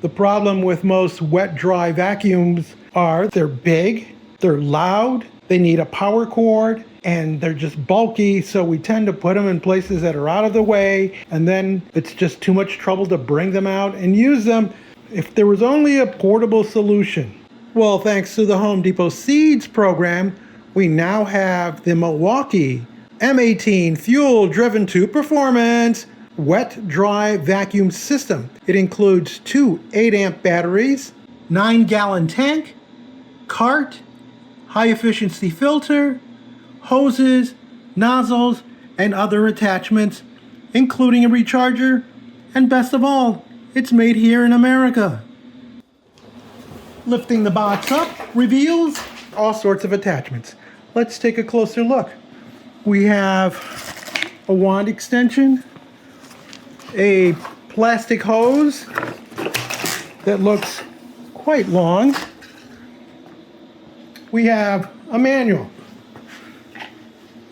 The problem with most wet dry vacuums are they're big, they're loud, they need a power cord, and they're just bulky, so we tend to put them in places that are out of the way, and then it's just too much trouble to bring them out and use them. If there was only a portable solution. Well, thanks to the Home Depot Seeds program, we now have the Milwaukee M18 Fuel driven to performance wet dry vacuum system. It includes two 8-amp batteries, 9-gallon tank, cart, high efficiency filter, hoses, nozzles, and other attachments, including a recharger, and best of all, it's made here in America. Lifting the box up reveals all sorts of attachments. Let's take a closer look. We have a wand extension, a plastic hose that looks quite long. We have a manual,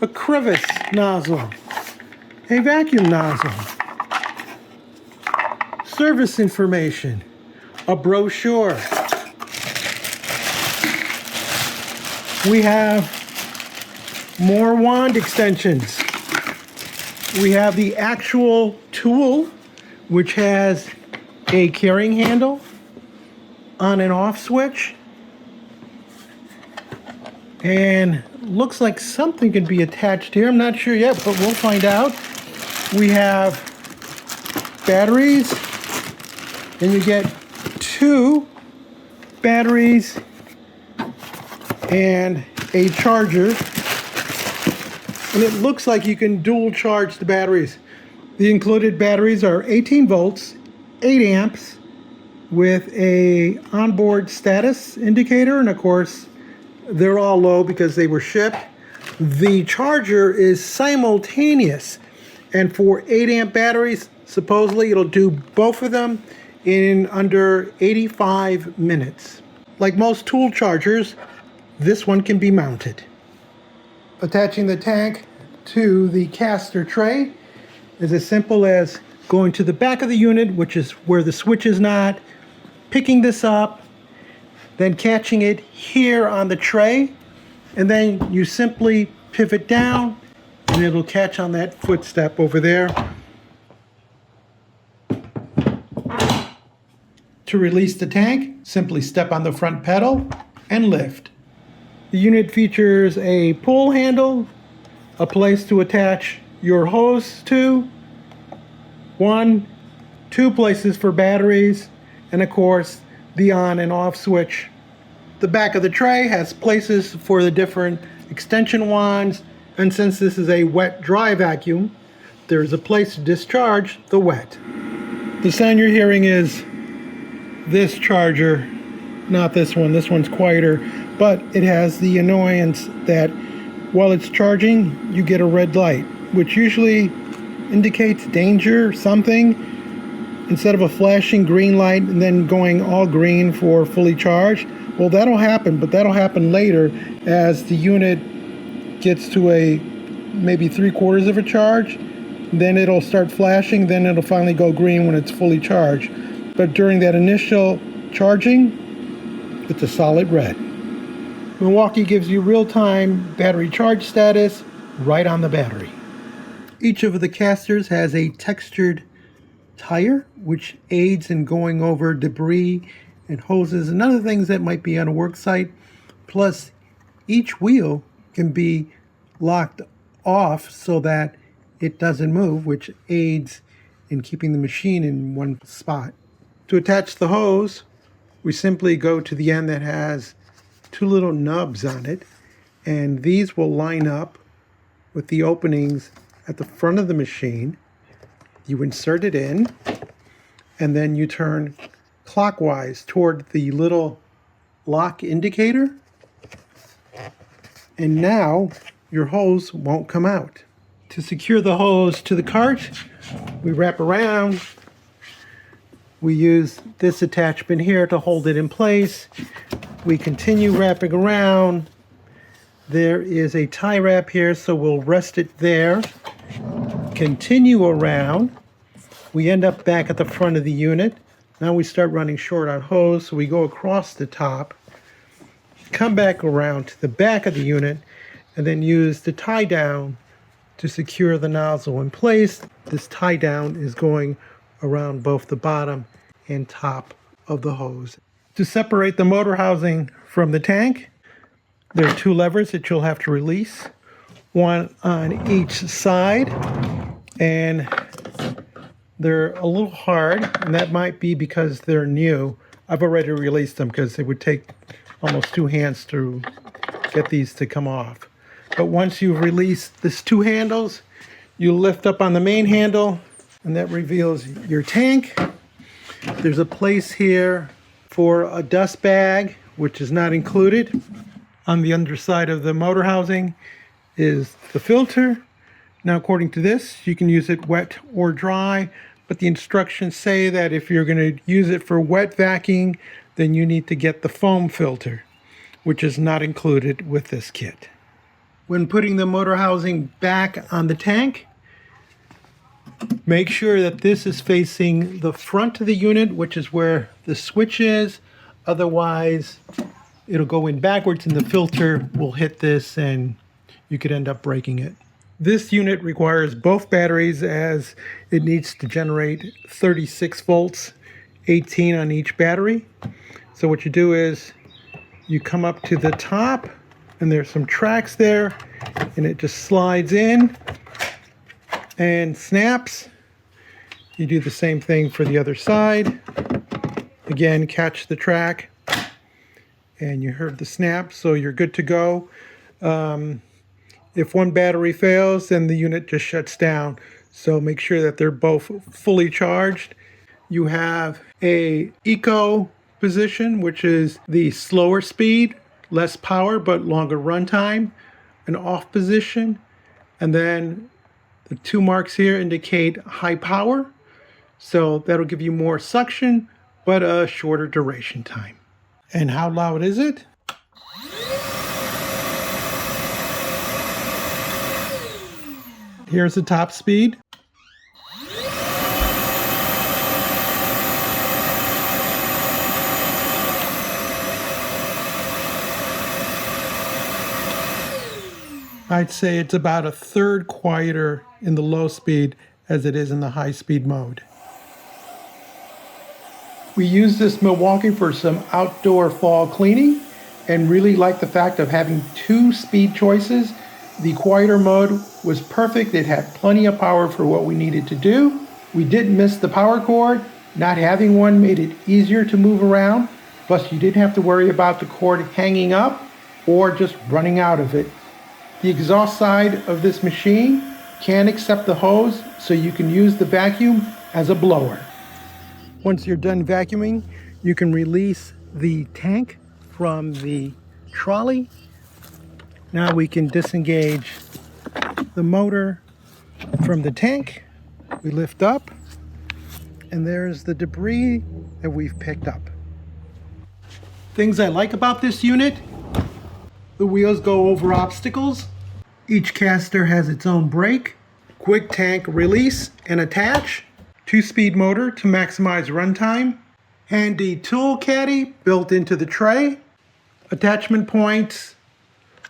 a crevice nozzle, a vacuum nozzle, service information, a brochure. We have more wand extensions. We have the actual tool, which has a carrying handle, on and off switch, and looks like something can be attached here. I'm not sure yet, but we'll find out. We have batteries, and you get 2 batteries and a charger. And it looks like you can dual charge the batteries. The included batteries are 18 volts, 8 amps, with a onboard status indicator, and of course, they're all low because they were shipped. The charger is simultaneous, and for 8 amp batteries, supposedly it'll do both of them in under 85 minutes. Like most tool chargers, this one can be mounted. Attaching the tank to the caster tray is as simple as going to the back of the unit, which is where the switch is not, picking this up, then catching it here on the tray, and then you simply pivot down and it'll catch on that footstep over there. To release the tank, simply step on the front pedal and lift. The unit features a pull handle, a place to attach your hose to, 1, 2 places for batteries, and of course the on and off switch. The back of the tray has places for the different extension wands, and since this is a wet dry vacuum, there's a place to discharge the wet. The sound you're hearing is this charger, not this one. This one's quieter, but it has the annoyance that while it's charging, you get a red light, which usually indicates danger or something, instead of a flashing green light and then going all green for fully charged. Well, that'll happen, but that'll happen later as the unit gets to a maybe 3/4 of a charge. Then it'll start flashing, then it'll finally go green when it's fully charged. But during that initial charging, it's a solid red. Milwaukee gives you real-time battery charge status right on the battery. Each of the casters has a textured tire, which aids in going over debris and hoses and other things that might be on a work site. Plus, each wheel can be locked off so that it doesn't move, which aids in keeping the machine in one spot. To attach the hose, we simply go to the end that has 2 little nubs on it, and these will line up with the openings at the front of the machine. You insert it in, and then you turn clockwise toward the little lock indicator, and now your hose won't come out. To secure the hose to the cart, we wrap around. We use this attachment here to hold it in place. We continue wrapping around. There is a tie wrap here, so we'll rest it there. Continue around. We end up back at the front of the unit. Now we start running short on hose, so we go across the top, come back around to the back of the unit, and then use the tie down to secure the nozzle in place. This tie down is going around both the bottom and top of the hose. To separate the motor housing from the tank, there are two levers that you'll have to release, one on each side, and they're a little hard, and that might be because they're new. I've already released them because it would take almost two hands to get these to come off. But once you've released these two handles, you lift up on the main handle, and that reveals your tank. There's a place here for a dust bag, which is not included. On the underside of the motor housing is the filter. Now, according to this, you can use it wet or dry, but the instructions say that if you're going to use it for wet vacuuming, then you need to get the foam filter, which is not included with this kit. When putting the motor housing back on the tank, make sure that this is facing the front of the unit, which is where the switch is. Otherwise, it'll go in backwards and the filter will hit this and you could end up breaking it. This unit requires both batteries as it needs to generate 36 volts, 18 on each battery. So what you do is you come up to the top and there's some tracks there and it just slides in and snaps. You do the same thing for the other side. Again, catch the track and you heard the snap, so you're good to go. If one battery fails, then the unit just shuts down. So make sure that they're both fully charged. You have a eco position, which is the slower speed, less power, but longer runtime. An off position. And then the two marks here indicate high power. So that'll give you more suction, but a shorter duration time. And how loud is it? Here's the top speed. I'd say it's about a third quieter in the low speed as it is in the high speed mode. We use this Milwaukee for some outdoor fall cleaning and really like the fact of having two speed choices. The quieter mode was perfect. It had plenty of power for what we needed to do. We didn't miss the power cord. Not having one made it easier to move around. Plus, you didn't have to worry about the cord hanging up or just running out of it. The exhaust side of this machine can accept the hose, so you can use the vacuum as a blower. Once you're done vacuuming, you can release the tank from the trolley. Now we can disengage the motor from the tank. We lift up, and there's the debris that we've picked up. Things I like about this unit: the wheels go over obstacles. Each caster has its own brake. Quick tank release and attach. 2-speed motor to maximize runtime. Handy tool caddy built into the tray. Attachment points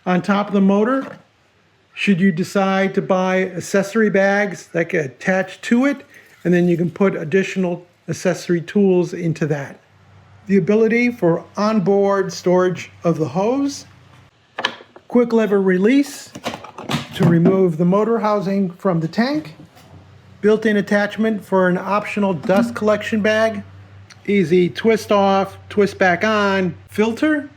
on top of the motor. Should you decide to buy accessory bags that get attached to it, and then you can put additional accessory tools into that. The ability for onboard storage of the hose. Quick lever release to remove the motor housing from the tank. Built-in attachment for an optional dust collection bag. Easy twist off, twist back on filter.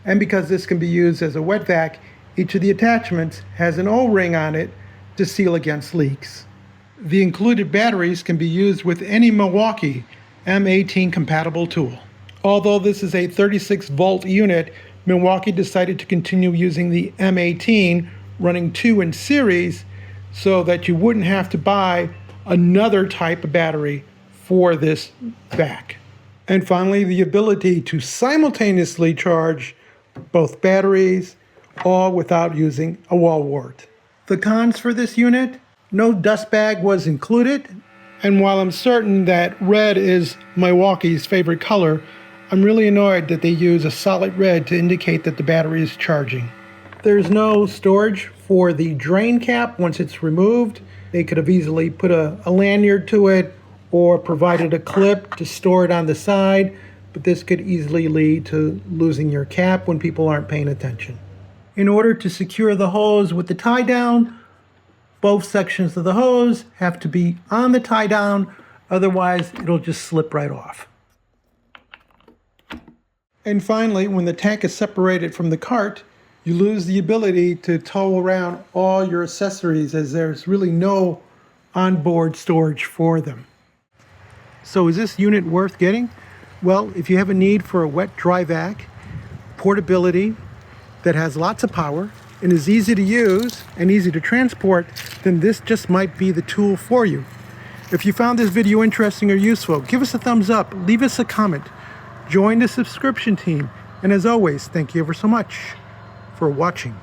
And because this can be used as a wet vac, each of the attachments has an O-ring on it to seal against leaks. The included batteries can be used with any Milwaukee M18 compatible tool. Although this is a 36 volt unit, Milwaukee decided to continue using the M18, running 2 in series, so that you wouldn't have to buy another type of battery for this vac. And finally, the ability to simultaneously charge both batteries, all without using a wall wart. The cons for this unit: no dust bag was included, And while I'm certain that red is Milwaukee's favorite color, I'm really annoyed that they use a solid red to indicate that the battery is charging. There's no storage for the drain cap once it's removed. They could have easily put a lanyard to it or provided a clip to store it on the side, but this could easily lead to losing your cap when people aren't paying attention. In order to secure the hose with the tie down, both sections of the hose have to be on the tie down, otherwise it'll just slip right off. And finally, when the tank is separated from the cart, you lose the ability to tow around all your accessories as there's really no onboard storage for them. So is this unit worth getting? Well, if you have a need for a wet dry vac, portability that has lots of power and is easy to use and easy to transport, then this just might be the tool for you. If you found this video interesting or useful, give us a thumbs up, leave us a comment, join the subscription team, and as always, thank you ever so much for watching.